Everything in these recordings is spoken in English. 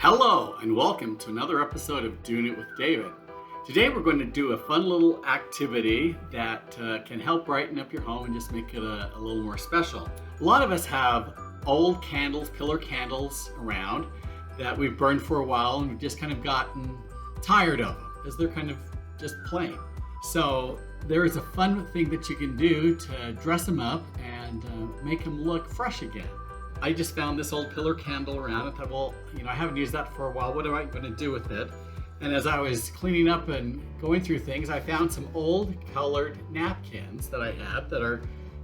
Hello and welcome to another episode of Doing It with David. Today we're going to do a fun little activity that can help brighten up your home and just make it a little more special. A lot of us have old candles, pillar candles around that we've burned for a while and we've just kind of gotten tired of them because they're kind of just plain. So there is a fun thing that you can do to dress them up and make them look fresh again. I just found this old pillar candle around and thought, well, I haven't used that for a while. What am I going to do with it? And as I was cleaning up and going through things, I found some old colored napkins that I had that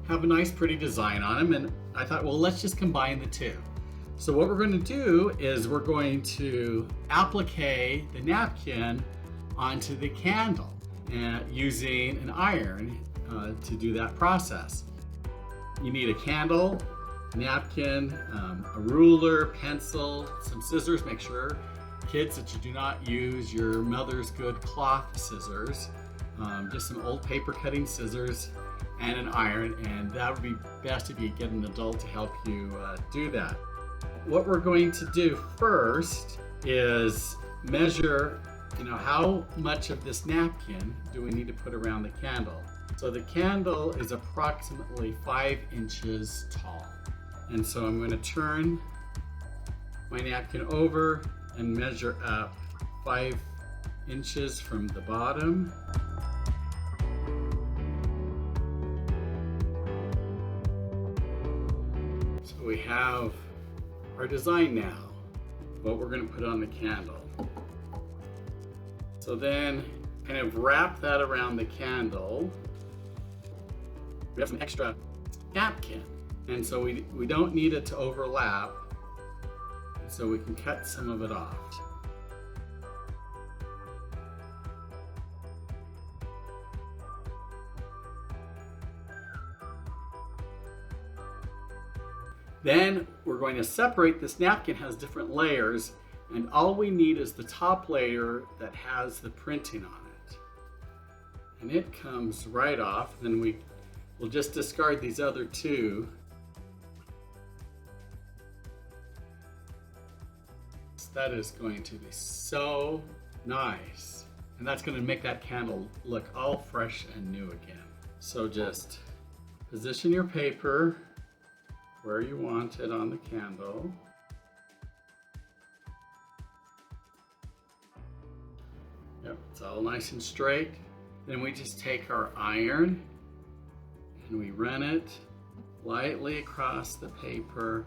have a nice pretty design on them. And I thought, well, let's just combine the two. So what we're going to do is we're going to applique the napkin onto the candle using an iron to do that process. You need a candle, napkin, a ruler, pencil, some scissors. Make sure, kids, that you do not use your mother's good cloth scissors, just some old paper cutting scissors and an iron, and that would be best if you get an adult to help you do that. What we're going to do first is measure how much of this napkin do we need to put around the candle. So the candle is approximately 5 inches tall. And so I'm going to turn my napkin over and measure up 5 inches from the bottom. So we have our design now, what we're going to put on the candle. So then kind of wrap that around the candle. We have some extra napkin. And so we don't need it to overlap, so we can cut some of it off. Then we're going to separate. This napkin has different layers, and all we need is the top layer that has the printing on it. And it comes right off. Then we'll just discard these other two. That is going to be so nice. And that's going to make that candle look all fresh and new again. So just position your paper where you want it on the candle. Yep, it's all nice and straight. Then we just take our iron and we run it lightly across the paper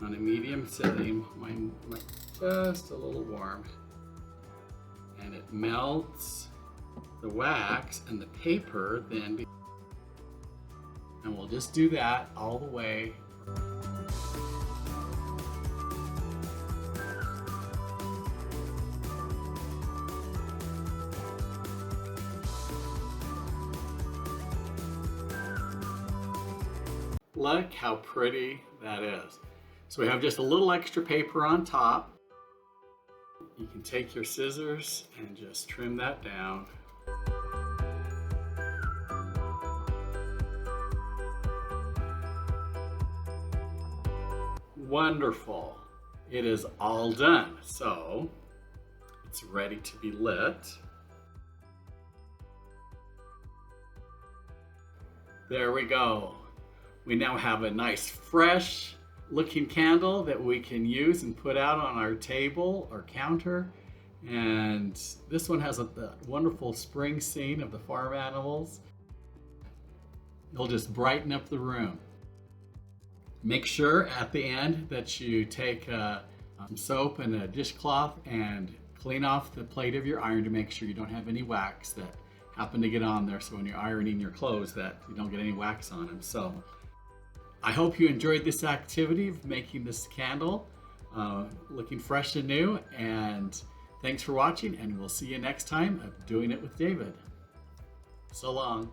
on a medium setting. Mine just a little warm, and it melts the wax and the paper then, and we'll just do that all the way. Look how pretty that is. So we have just a little extra paper on top. You can take your scissors and just trim that down. Wonderful. It is all done. So it's ready to be lit. There we go. We now have a nice fresh looking candle that we can use and put out on our table or counter. And this one has a wonderful spring scene of the farm animals. It'll just brighten up the room. Make sure at the end that you take some soap and a dishcloth and clean off the plate of your iron to make sure you don't have any wax that happen to get on there, so when you're ironing your clothes that you don't get any wax on them. So I hope you enjoyed this activity of making this candle looking fresh and new, and thanks for watching, and we'll see you next time of Doing It with David. So long.